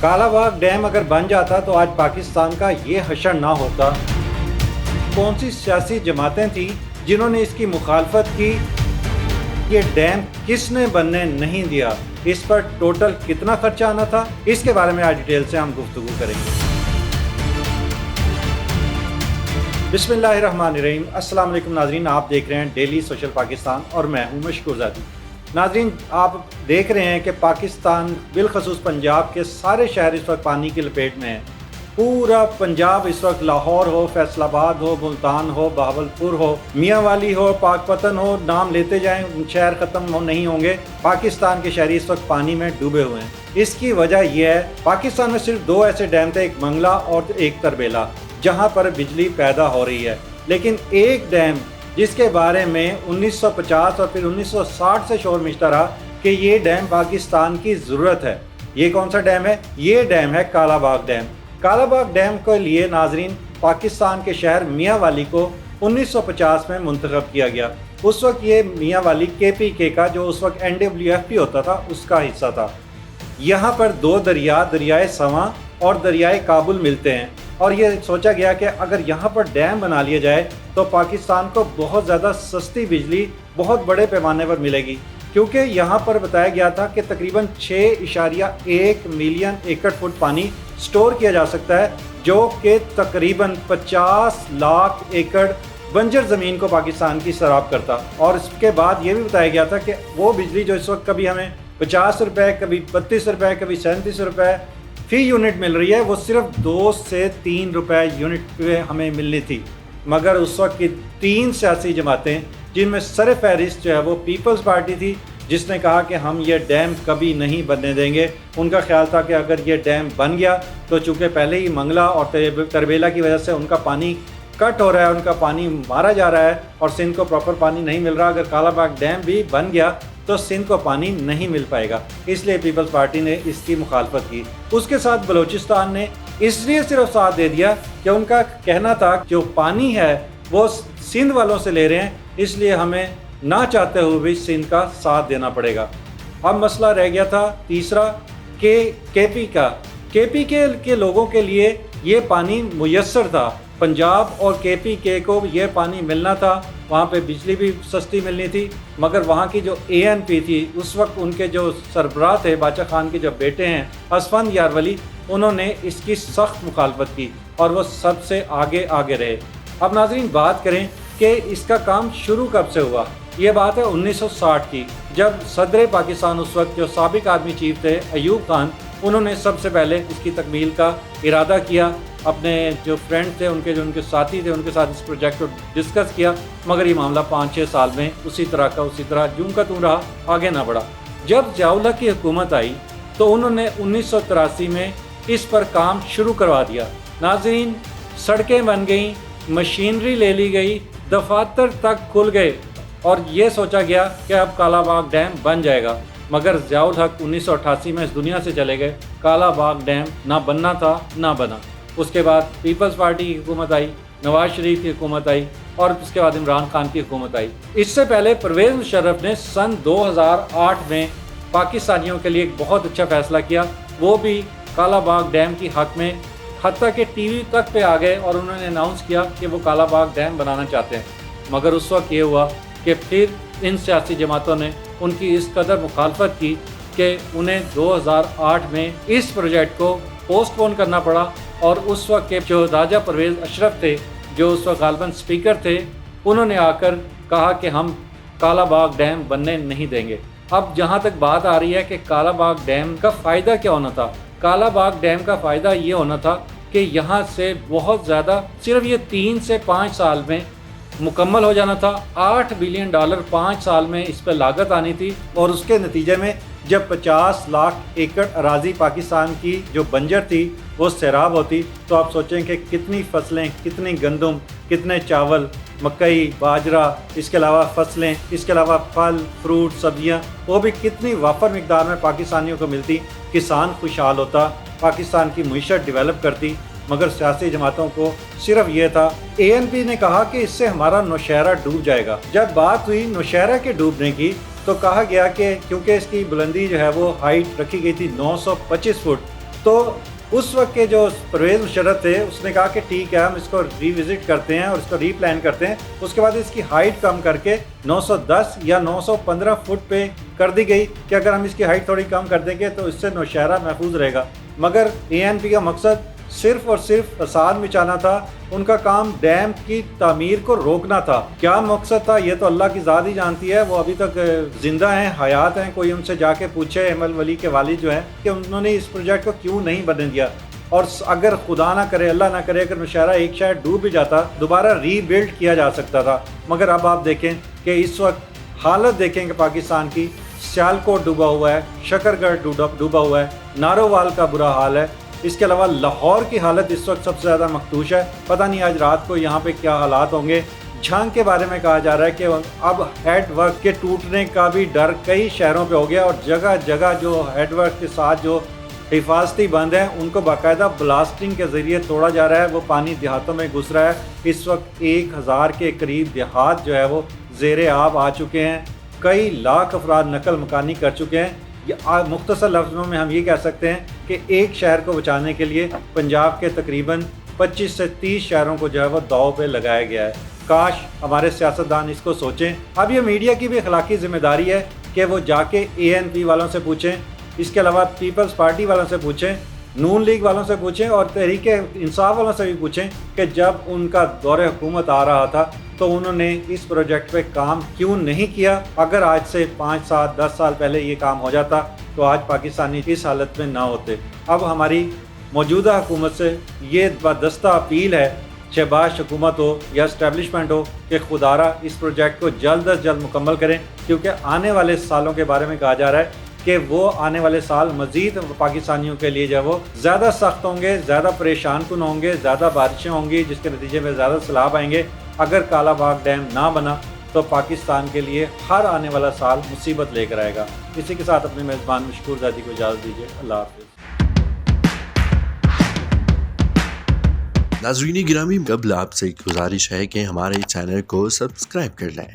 Kala Bagh dam اگر بن جاتا تو آج پاکستان کا یہ حشر نہ ہوتا۔ کون سی سیاسی جماعتیں تھیں جنہوں نے اس کی مخالفت کی؟ یہ ڈیم کس نے بننے نہیں دیا؟ اس پر ٹوٹل کتنا خرچہ آنا تھا؟ اس کے بارے میں آج ڈیٹیل سے ہم گفتگو کریں گے۔ بسم اللہ الرحمن الرحیم۔ السلام علیکم ناظرین، آپ دیکھ رہے ہیں ڈیلی سوشل پاکستان اور میں ہوں مشکور زادی۔ ناظرین، آپ دیکھ رہے ہیں کہ پاکستان بالخصوص پنجاب کے سارے شہر اس وقت پانی کی لپیٹ میں ہیں۔ پورا پنجاب اس وقت، لاہور ہو، فیصل آباد ہو، ملتان ہو، بہاولپور ہو، میاں والی ہو، پاک پتن ہو، نام لیتے جائیں، شہر ختم نہیں ہوں گے۔ پاکستان کے شہری اس وقت پانی میں ڈوبے ہوئے ہیں۔ اس کی وجہ یہ ہے، پاکستان میں صرف دو ایسے ڈیم تھے، ایک منگلا اور ایک تربیلا، جہاں پر بجلی پیدا ہو رہی ہے۔ لیکن ایک ڈیم جس کے بارے میں 1950 اور پھر 1960 سے شور مچتا رہا کہ یہ ڈیم پاکستان کی ضرورت ہے، یہ کون سا ڈیم ہے؟ یہ ڈیم ہے کالا باغ ڈیم۔ کالا باغ ڈیم کے لیے ناظرین پاکستان کے شہر میاں والی کو 1950 میں منتخب کیا گیا۔ اس وقت یہ میاں والی KPK کا، جو اس وقت NWFP ہوتا تھا، اس کا حصہ تھا۔ یہاں پر دو دریا، دریائے سواں اور دریائے کابل ملتے ہیں، اور یہ سوچا گیا کہ اگر یہاں پر ڈیم بنا لیا جائے تو پاکستان کو بہت زیادہ سستی بجلی بہت بڑے پیمانے پر ملے گی، کیونکہ یہاں پر بتایا گیا تھا کہ تقریباً 6.1 ملین ایکڑ فٹ پانی سٹور کیا جا سکتا ہے، جو کہ تقریباً 50 لاکھ ایکڑ بنجر زمین کو پاکستان کی سیراب کرتا۔ اور اس کے بعد یہ بھی بتایا گیا تھا کہ وہ بجلی جو اس وقت کبھی ہمیں 50 روپے، کبھی 32 روپے، کبھی 37 روپے فی یونٹ مل رہی ہے، وہ صرف 2 سے 3 روپے یونٹ پہ ہمیں ملنی تھی۔ مگر اس وقت کی 3 سیاسی جماعتیں، جن میں سر فہرست جو ہے وہ پیپلز پارٹی تھی، جس نے کہا کہ ہم یہ ڈیم کبھی نہیں بننے دیں گے۔ ان کا خیال تھا کہ اگر یہ ڈیم بن گیا تو چونکہ پہلے ہی منگلا اور تربیلا کی وجہ سے ان کا پانی کٹ ہو رہا ہے، ان کا پانی مارا جا رہا ہے اور سندھ کو پراپر پانی نہیں مل رہا، اگر کالا باغ ڈیم بھی بن گیا تو سندھ کو پانی نہیں مل پائے گا۔ اس لیے پیپلز پارٹی نے اس کی مخالفت کی۔ اس کے ساتھ بلوچستان نے اس لیے صرف ساتھ دے دیا کہ ان کا کہنا تھا جو پانی ہے وہ سندھ والوں سے لے رہے ہیں، اس لیے ہمیں نہ چاہتے ہوئے بھی سندھ کا ساتھ دینا پڑے گا۔ اب مسئلہ رہ گیا تھا تیسرا کہ KPK کے لوگوں کے لیے یہ پانی میسر تھا، پنجاب اور KPK کو یہ پانی ملنا تھا، وہاں پہ بجلی بھی سستی ملنی تھی، مگر وہاں کی جو ANP تھی، اس وقت ان کے جو سربراہ تھے، باچا خان کے جو بیٹے ہیں اسفند یارولی، انہوں نے اس کی سخت مخالفت کی اور وہ سب سے آگے رہے۔ اب ناظرین بات کریں کہ اس کا کام شروع کب سے ہوا۔ یہ بات ہے 1960 کی، جب صدر پاکستان اس وقت جو سابق آرمی چیف تھے ایوب خان، انہوں نے سب سے پہلے اس کی تکمیل کا ارادہ کیا، اپنے جو فرینڈ تھے، ان کے ساتھی تھے، ان کے ساتھ اس پروجیکٹ کو ڈسکس کیا، مگر یہ معاملہ 5-6 سال میں اسی طرح جوں کا توں رہا، آگے نہ بڑھا۔ جب ضیاء الحق کی حکومت آئی تو انہوں نے 1983 میں اس پر کام شروع کروا دیا۔ ناظرین، سڑکیں بن گئیں، مشینری لے لی گئی، دفاتر تک کھل گئے اور یہ سوچا گیا کہ اب کالا باغ ڈیم بن جائے گا، مگر ضیاء الحق 1988 میں اس دنیا سے چلے گئے۔ کالا باغ ڈیم نہ بننا تھا، نہ بنا۔ اس کے بعد پیپلز پارٹی کی حکومت آئی، نواز شریف کی حکومت آئی، اور اس کے بعد عمران خان کی حکومت آئی۔ اس سے پہلے پرویز مشرف نے سن 2008 میں پاکستانیوں کے لیے ایک بہت اچھا فیصلہ کیا، وہ بھی کالا باغ ڈیم کی حق میں، حتیٰ کہ ٹی وی تک پہ آ گئے اور انہوں نے اناؤنس کیا کہ وہ کالا باغ ڈیم بنانا چاہتے ہیں۔ مگر اس وقت یہ ہوا کہ پھر ان سیاسی جماعتوں نے ان کی اس قدر مخالفت کی کہ انہیں 2008 میں اس پروجیکٹ کو پوسٹ پون کرنا پڑا، اور اس وقت کے جو راجہ پرویز اشرف تھے، جو اس وقت غالباً اسپیکر تھے، انہوں نے آ کر کہا کہ ہم کالا باغ ڈیم بننے نہیں دیں گے۔ اب جہاں تک بات آ رہی ہے کہ کالا باغ ڈیم کا فائدہ کیا ہونا تھا، کالا باغ ڈیم کا فائدہ یہ ہونا تھا کہ یہاں سے بہت زیادہ، صرف یہ 3 سے 5 سال میں مکمل ہو جانا تھا۔ $8 بلین 5 سال میں اس پہ لاگت آنی تھی، اور اس کے نتیجے میں جب 50 لاکھ ایکڑ اراضی پاکستان کی جو بنجر تھی وہ سیراب ہوتی، تو آپ سوچیں کہ کتنی فصلیں، کتنی گندم، کتنے چاول، مکئی، باجرہ، اس کے علاوہ فصلیں، اس کے علاوہ پھل، فروٹ، سبزیاں، وہ بھی کتنی وافر مقدار میں پاکستانیوں کو ملتی، کسان خوشحال ہوتا، پاکستان کی معیشت ڈیولپ کرتی۔ مگر سیاسی جماعتوں کو صرف یہ تھا، ANP نے کہا کہ اس سے ہمارا نوشہرہ ڈوب جائے گا۔ جب بات ہوئی نوشہرہ کے ڈوبنے کی تو کہا گیا کہ کیونکہ اس کی بلندی جو ہے وہ ہائٹ رکھی گئی تھی 925 فٹ، تو اس وقت کے جو پرویز مشرف تھے اس نے کہا کہ ٹھیک ہے ہم اس کو ری وزٹ کرتے ہیں اور اس کو ری پلان کرتے ہیں. اس کے بعد اس کی ہائٹ کم کر کے 910 یا 915 فٹ پہ کر دی گئی کہ اگر ہم اس کی ہائٹ تھوڑی کم کر دیں گے تو اس سے نوشہرہ محفوظ رہے گا. مگر ANP کا مقصد صرف اور صرف فساد مچانا تھا. ان کا کام ڈیم کی تعمیر کو روکنا تھا. کیا مقصد تھا یہ تو اللہ کی ذات ہی جانتی ہے. وہ ابھی تک زندہ ہیں, حیات ہیں. کوئی ان سے جا کے پوچھے احمد ولی کے والد جو ہیں کہ انہوں نے اس پروجیکٹ کو کیوں نہیں بننے دیا. اور اگر خدا نہ کرے, اللہ نہ کرے, اگر نوشہرہ ایک شہر ڈوب بھی جاتا دوبارہ ری بلڈ کیا جا سکتا تھا. مگر اب آپ دیکھیں کہ اس وقت حالت دیکھیں کہ پاکستان کی سیالکوٹ ڈوبا ہوا ہے, شکر گڑھ ڈوبا ہوا ہے, نارووال کا برا حال ہے. اس کے علاوہ لاہور کی حالت اس وقت سب سے زیادہ مخدوش ہے. پتہ نہیں آج رات کو یہاں پہ کیا حالات ہوں گے. جھنگ کے بارے میں کہا جا رہا ہے کہ اب ہیڈ ورک کے ٹوٹنے کا بھی ڈر کئی شہروں پہ ہو گیا اور جگہ جگہ جو ہیڈ ورک کے ساتھ جو حفاظتی بند ہیں ان کو باقاعدہ بلاسٹنگ کے ذریعے توڑا جا رہا ہے. وہ پانی دیہاتوں میں گھس رہا ہے. اس وقت 1000 کے قریب دیہات جو ہے وہ زیر آب آ چکے ہیں. کئی لاکھ افراد نقل مکانی کر چکے ہیں. مختصر لفظوں میں ہم یہ کہہ سکتے ہیں کہ ایک شہر کو بچانے کے لیے پنجاب کے تقریباً 25 سے 30 شہروں کو جو ہے وہ داؤ پہ لگایا گیا ہے. کاش ہمارے سیاستدان اس کو سوچیں. اب یہ میڈیا کی بھی اخلاقی ذمہ داری ہے کہ وہ جا کے ANP والوں سے پوچھیں, اس کے علاوہ پیپلز پارٹی والوں سے پوچھیں, نون لیگ والوں سے پوچھیں اور تحریک انصاف والوں سے بھی پوچھیں کہ جب ان کا دور حکومت آ رہا تھا تو انہوں نے اس پروجیکٹ پہ کام کیوں نہیں کیا. اگر آج سے 5 سال 10 سال پہلے یہ کام ہو جاتا تو آج پاکستانی اس حالت میں نہ ہوتے. اب ہماری موجودہ حکومت سے یہ بادستہ اپیل ہے, شہباز حکومت ہو یا اسٹیبلشمنٹ ہو, کہ خدارہ اس پروجیکٹ کو جلد از جلد مکمل کریں, کیونکہ آنے والے سالوں کے بارے میں کہا جا رہا ہے کہ وہ آنے والے سال مزید پاکستانیوں کے لیے جو وہ زیادہ سخت ہوں گے, زیادہ پریشان کن ہوں گے, زیادہ بارشیں ہوں گی جس کے نتیجے میں زیادہ سیلاب آئیں گے. اگر کالا باغ ڈیم نہ بنا تو پاکستان کے لیے ہر آنے والا سال مصیبت لے کر آئے گا. اسی کے ساتھ اپنے میزبان مشکور زادی کو اجازت دیجیے. اللہ حافظ. ناظرین گرامی, قبل آپ سے گزارش ہے کہ ہمارے چینل کو سبسکرائب کر لیں.